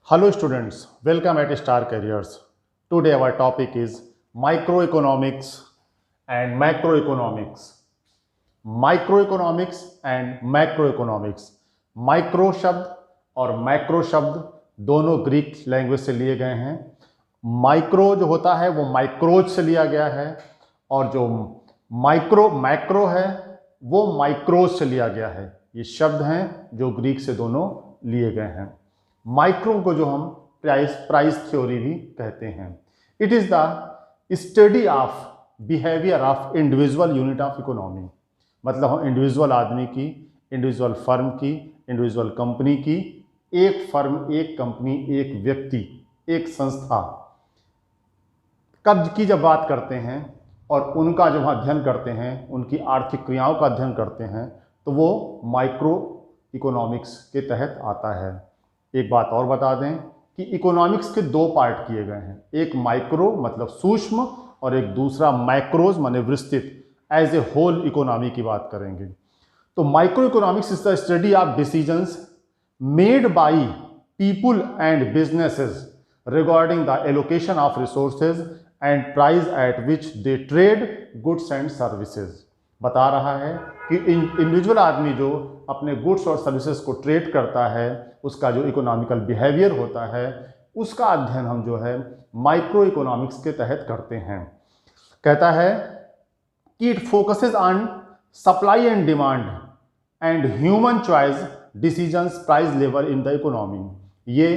Hello students, welcome at Star Careers. Today our topic is microeconomics and macroeconomics. Microeconomics and macroeconomics. Micro शब्द और macro शब्द दोनों Greek language से लिए गए हैं। माइक्रो जो होता है वो माइक्रोज से लिया गया है और जो मैक्रो है वो माइक्रोज से लिया गया है। ये शब्द हैं जो ग्रीक से दोनों लिए गए हैं। माइक्रो को जो हम प्राइस थ्योरी भी कहते हैं। It is the study of behaviour of individual unit of economy, मतलब हम इंडिविजुअल आदमी की, इंडिविजुअल फर्म की, इंडिविजुअल कंपनी की, एक फर्म, एक कंपनी, एक व्यक्ति, एक संस्था कब की जब बात करते हैं और उनका जब अध्ययन करते हैं, उनकी आर्थिक क्रियाओं का अध्ययन करते हैं, तो वो माइक्रो इकोनॉमिक्स के तहत आता है। एक बात और बता दें कि इकोनॉमिक्स के दो पार्ट किए गए हैं, एक माइक्रो मतलब सूक्ष्म और एक दूसरा मैक्रोज माने विस्तृत, एज ए होल इकोनॉमी की बात करेंगे। तो micro economics is the study of decisions made by people and businesses regarding the allocation of resources and price at which they trade goods and services. बता रहा है कि इंडिविजुअल आदमी जो अपने गुड्स और सर्विसेज को ट्रेड करता है, उसका जो इकोनॉमिकल बिहेवियर होता है, उसका अध्ययन हम जो है माइक्रो इकोनॉमिक्स के तहत करते हैं। कहता है कि it focuses on supply and demand and human choice decisions price level in the economy. ये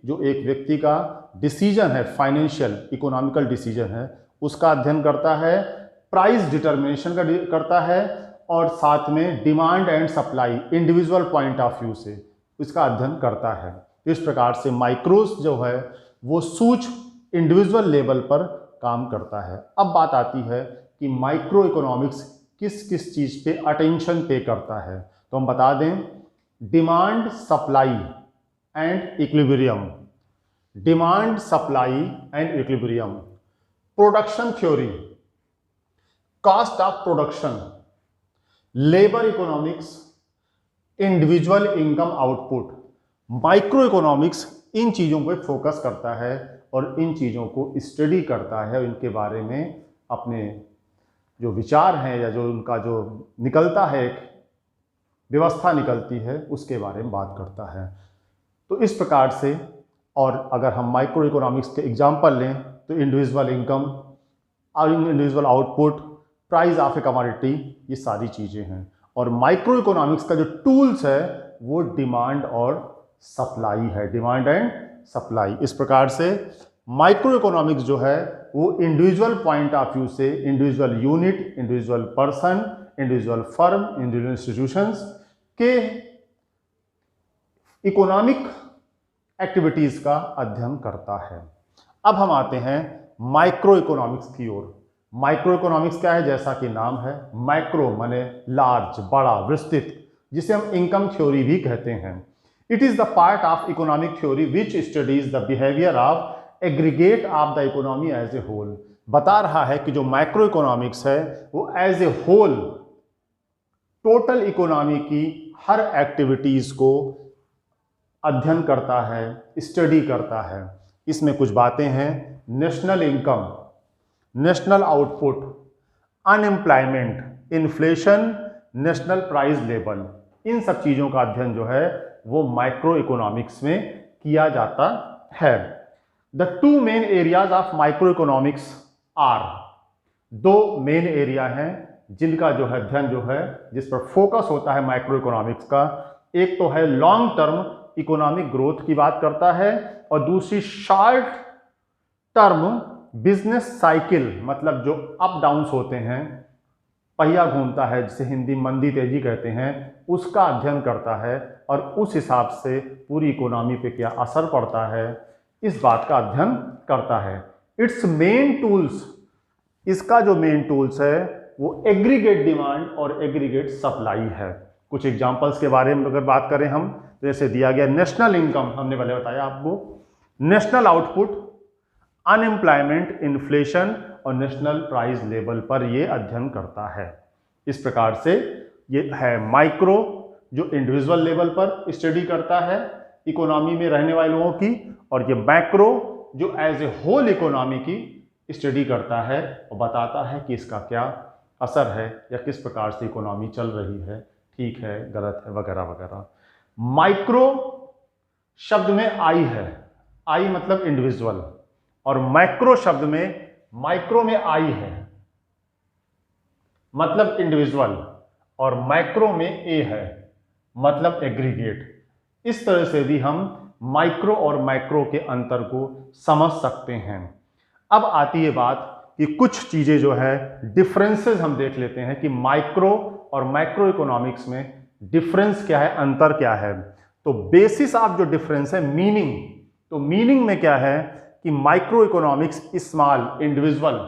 जो एक व्यक्ति का डिसीजन है, फाइनेंशियल इकोनॉमिकल डिसीजन है, उसका अध्ययन करता है, प्राइस डिटर्मिनेशन का करता है और साथ में demand and supply individual point of view से इसका अध्ययन करता है। इस प्रकार से माइक्रोस जो है वो सूक्ष्म इंडिविजुअल लेवल पर काम करता है। अब बात आती है कि माइक्रो इकोनॉमिक्स किस किस चीज़ पे अटेंशन पे करता है, तो हम बता दें demand supply and equilibrium, demand supply and equilibrium, production theory, cost of production, labour economics, individual income output. Microeconomics इन चीज़ों पर फोकस करता है और इन चीज़ों को स्टडी करता है, इनके बारे में अपने जो विचार हैं या जो उनका जो निकलता है, एक व्यवस्था निकलती है, उसके बारे में बात करता है। तो इस प्रकार से, और अगर हम माइक्रो इकोनॉमिक्स के एग्जाम्पल लें तो individual income, individual output, price of A commodity, ये सारी चीज़ें हैं। और माइक्रो इकोनॉमिक्स का जो टूल्स है वो डिमांड और सप्लाई है, डिमांड एंड सप्लाई। इस प्रकार से माइक्रो इकोनॉमिक्स जो है वो इंडिविजुअल पॉइंट ऑफ व्यू से individual unit, individual person, individual firm, individual institutions के इकोनॉमिक एक्टिविटीज़ का अध्ययन करता है। अब हम आते हैं माइक्रो इकोनॉमिक्स की ओर। माइक्रो इकोनॉमिक्स क्या है? जैसा कि नाम है, माइक्रो माने लार्ज, बड़ा, विस्तृत, जिसे हम इनकम थ्योरी भी कहते हैं। It is the part of economic theory which studies the behaviour of aggregate of the economy as a whole. बता रहा है कि जो माइक्रो इकोनॉमिक्स है वो as a whole total economy की हर एक्टिविटीज़ को अध्ययन करता है, स्टडी करता है। इसमें कुछ बातें हैं, national income, national output, unemployment, inflation, national price level, इन सब चीज़ों का अध्ययन जो है वो माइक्रो इकोनॉमिक्स में किया जाता है। The two main areas of micro economics are, दो मेन एरिया हैं जिनका जो है अध्ययन जो है, जिस पर फोकस होता है माइक्रो इकोनॉमिक्स का। एक तो है लॉन्ग टर्म इकोनॉमिक ग्रोथ की बात करता है और दूसरी शॉर्ट टर्म बिजनेस साइकिल, मतलब जो अप डाउन्स होते हैं, पहिया घूमता है, जिसे हिंदी मंदी तेजी कहते हैं, उसका अध्ययन करता है और उस हिसाब से पूरी इकोनॉमी पे क्या असर पड़ता है, इस बात का अध्ययन करता है। इट्स मेन टूल्स, इसका जो मेन टूल्स है वो एग्रीगेट डिमांड और एग्रीगेट सप्लाई है। कुछ एग्जांपल्स के बारे में अगर बात करें हम, तो जैसे दिया गया नेशनल इनकम, हमने पहले बताया आपको, नेशनल आउटपुट, अनएम्प्लॉयमेंट, इन्फ्लेशन और नेशनल प्राइस लेवल पर ये अध्ययन करता है। इस प्रकार से ये है माइक्रो, जो इंडिविजुअल लेवल पर स्टडी करता है इकोनॉमी में रहने वाले लोगों की, और ये मैक्रो जो एज ए होल इकोनॉमी की स्टडी करता है और बताता है कि इसका क्या असर है या किस प्रकार से इकोनॉमी चल रही है, ठीक है, गलत है, वगैरह वगैरह। माइक्रो शब्द में आई है, आई मतलब इंडिविजुअल, और मैक्रो शब्द में, माइक्रो में आई है मतलब इंडिविजुअल, और मैक्रो में ए है मतलब एग्रीगेट। इस तरह से भी हम माइक्रो और मैक्रो के अंतर को समझ सकते हैं। अब आती है बात कि कुछ चीजें जो है डिफरेंसेस हम देख लेते हैं कि माइक्रो और मैक्रो इकोनॉमिक्स में डिफरेंस क्या है, अंतर क्या है। तो बेसिस ऑफ जो डिफरेंस है मीनिंग, तो मीनिंग में क्या है कि micro economics small individual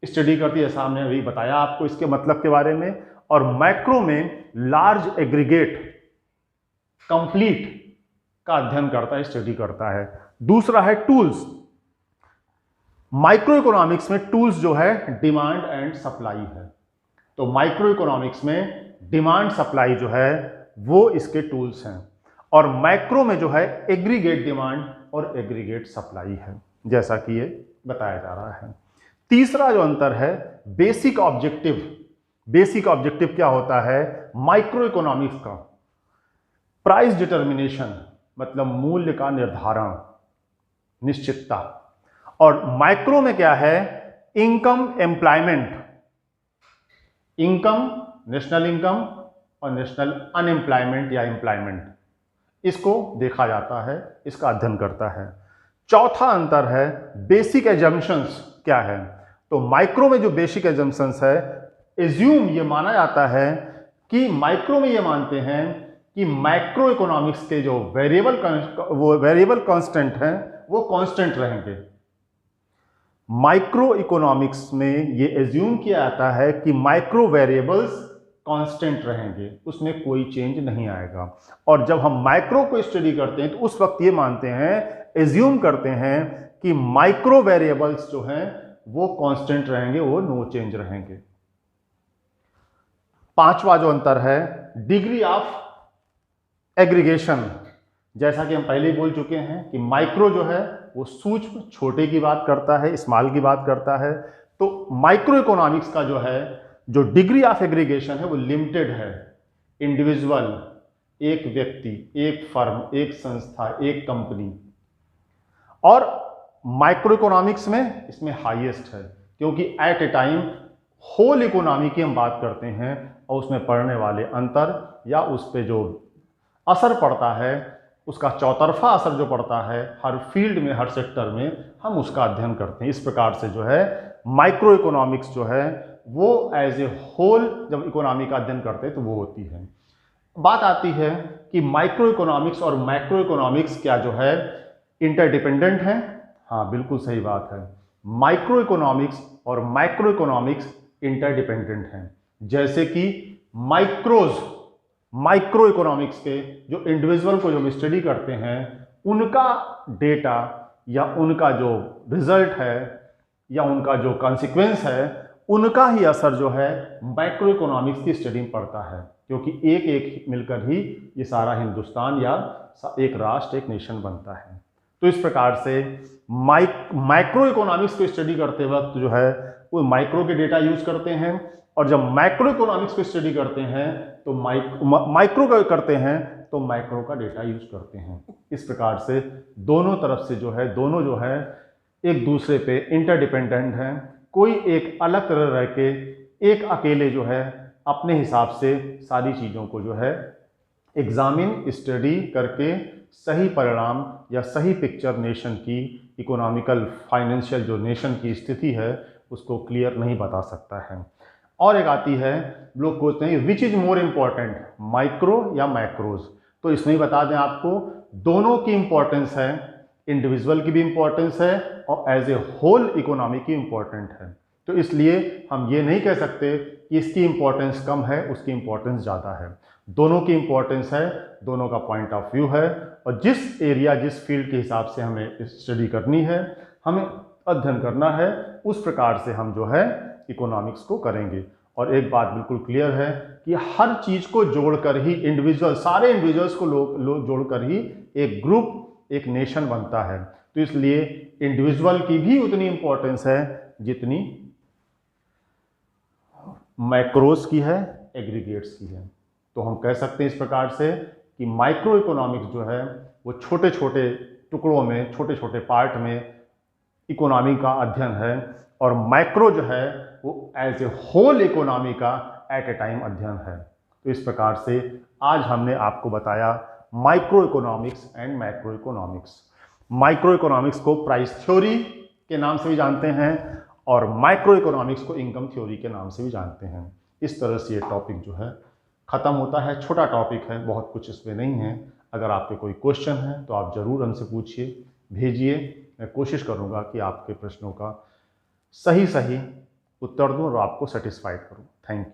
study करती है, सामने अभी बताया आपको इसके मतलब के बारे में, और मैक्रो में लार्ज एग्रीगेट कंप्लीट का अध्ययन करता है, स्टडी करता है। दूसरा है टूल्स। माइक्रो इकोनॉमिक्स में टूल्स जो है डिमांड एंड सप्लाई है, तो माइक्रो इकोनॉमिक्स में डिमांड सप्लाई जो है वो इसके टूल्स हैं, और मैक्रो में जो है एग्रीगेट डिमांड और एग्रीगेट सप्लाई है, जैसा कि ये बताया जा रहा है। तीसरा जो अंतर है बेसिक ऑब्जेक्टिव। बेसिक ऑब्जेक्टिव क्या होता है माइक्रो इकोनॉमिक्स का? प्राइस डिटर्मिनेशन मतलब मूल्य का निर्धारण, निश्चितता। और माइक्रो में क्या है income employment, income, national income और नेशनल अनएम्प्लॉयमेंट या एम्प्लॉयमेंट, इसको देखा जाता है, इसका अध्ययन करता है। चौथा अंतर है बेसिक एजम्पशंस क्या है। तो माइक्रो में जो बेसिक एजम्पशंस है, एज्यूम ये माना जाता है कि माइक्रो में ये मानते हैं कि मैक्रो इकोनॉमिक्स के जो वेरिएबल कांस्टेंट हैं वो कांस्टेंट रहेंगे। माइक्रो इकोनॉमिक्स में ये एज्यूम किया जाता है कि माइक्रो वेरिएबल्स कांस्टेंट रहेंगे, उसमें कोई चेंज नहीं आएगा। और जब हम माइक्रो को स्टडी करते हैं तो उस वक्त ये मानते हैं, एज्यूम करते हैं कि माइक्रो वेरिएबल्स जो हैं वो कांस्टेंट रहेंगे, वो नो चेंज रहेंगे। पांचवा जो अंतर है डिग्री ऑफ एग्रीगेशन। जैसा कि हम पहले ही बोल चुके हैं कि माइक्रो जो है वो सूक्ष्म छोटे की बात करता है, स्मॉल की बात करता है। तो माइक्रो इकोनॉमिक्स का जो है जो डिग्री ऑफ एग्रीगेशन है वो लिमिटेड है। इंडिविजुअल, एक व्यक्ति, एक फर्म, एक संस्था, एक कंपनी। और माइक्रो इकोनॉमिक्स में इसमें हाईएस्ट है, क्योंकि at a time whole economy की हम बात करते हैं और उसमें पड़ने वाले अंतर या उस पर जो असर पड़ता है, उसका चौतरफा असर जो पड़ता है हर फील्ड में, हर सेक्टर में, हम उसका अध्ययन करते हैं। इस प्रकार से जो है माइक्रो इकोनॉमिक्स जो है वो एज ए होल जब इकोनॉमी का अध्ययन करते हैं तो वो होती है। बात आती है कि माइक्रो इकोनॉमिक्स और मैक्रो इकोनॉमिक्स क्या जो है इंटरडिपेंडेंट है? हाँ, बिल्कुल सही बात है। माइक्रो इकोनॉमिक्स और मैक्रो इकोनॉमिक्स इंटरडिपेंडेंट हैं। जैसे कि माइक्रो इकोनॉमिक्स के जो इंडिविजुअल को जो स्टडी करते हैं उनका डेटा या उनका जो रिजल्ट है या उनका जो कॉन्सिक्वेंस है, उनका ही असर जो है मैक्रो इकोनॉमिक्स की स्टडी में पड़ता है, क्योंकि एक एक मिलकर ही ये सारा हिंदुस्तान या एक राष्ट्र, एक नेशन बनता है। तो इस प्रकार से माइक्रो इकोनॉमिक्स को स्टडी करते वक्त जो है वो माइक्रो के डेटा यूज करते हैं, और जब मैक्रो इकोनॉमिक्स को स्टडी करते हैं तो माइक्रो का करते हैं तो मैक्रो का डेटा यूज करते हैं। इस प्रकार से दोनों तरफ से जो है, दोनों जो है एक दूसरे पे इंटरडिपेंडेंट हैं। कोई एक अलग तरह रह के एक अकेले जो है अपने हिसाब से सारी चीज़ों को जो है एग्जामिन, स्टडी करके सही परिणाम या सही पिक्चर नेशन की, इकोनॉमिकल फाइनेंशियल जो नेशन की स्थिति है उसको क्लियर नहीं बता सकता है। और एक आती है, लोग पूछते हैं which is more important, micro या मैक्रोज। तो इसमें बता दें आपको दोनों की इम्पोर्टेंस है, इंडिविजुअल की भी इम्पोर्टेंस है और एज ए होल इकोनॉमी की इम्पोर्टेंट है। तो इसलिए हम ये नहीं कह सकते कि इसकी इम्पोर्टेंस कम है, उसकी इम्पोर्टेंस ज़्यादा है। दोनों की इम्पोर्टेंस है, दोनों का पॉइंट ऑफ व्यू है, और जिस एरिया, जिस फील्ड के हिसाब से हमें स्टडी करनी है, हमें अध्ययन करना है, उस प्रकार से हम जो है इकोनॉमिक्स को करेंगे। और एक बात बिल्कुल क्लियर है कि हर चीज़ को जोड़कर ही इंडिविजुअल, सारे इंडिविजुअल्स को लोग जोड़कर ही एक ग्रुप एक नेशन बनता है। तो इसलिए इंडिविजुअल की भी उतनी इंपॉर्टेंस है जितनी मैक्रोस की है, एग्रीगेट्स की है। तो हम कह सकते हैं इस प्रकार से कि माइक्रो इकोनॉमिक्स जो है वो छोटे छोटे टुकड़ों में, छोटे छोटे पार्ट में इकोनॉमी का अध्ययन है, और माइक्रो जो है वो एज ए होल इकोनॉमी का एट ए टाइम अध्ययन है। तो इस प्रकार से आज हमने आपको बताया micro economics and macro economics. Micro economics को प्राइस थ्योरी के नाम से भी जानते हैं और माइक्रो इकोनॉमिक्स को इनकम थ्योरी के नाम से भी जानते हैं। इस तरह से ये टॉपिक जो है ख़त्म होता है। छोटा टॉपिक है, बहुत कुछ इसमें नहीं है। अगर आपके कोई क्वेश्चन है तो आप ज़रूर हमसे पूछिए, भेजिए। मैं कोशिश करूँगा कि आपके प्रश्नों का सही उत्तर दूँ और आपको सेटिस्फाइड करूँ। Thank you.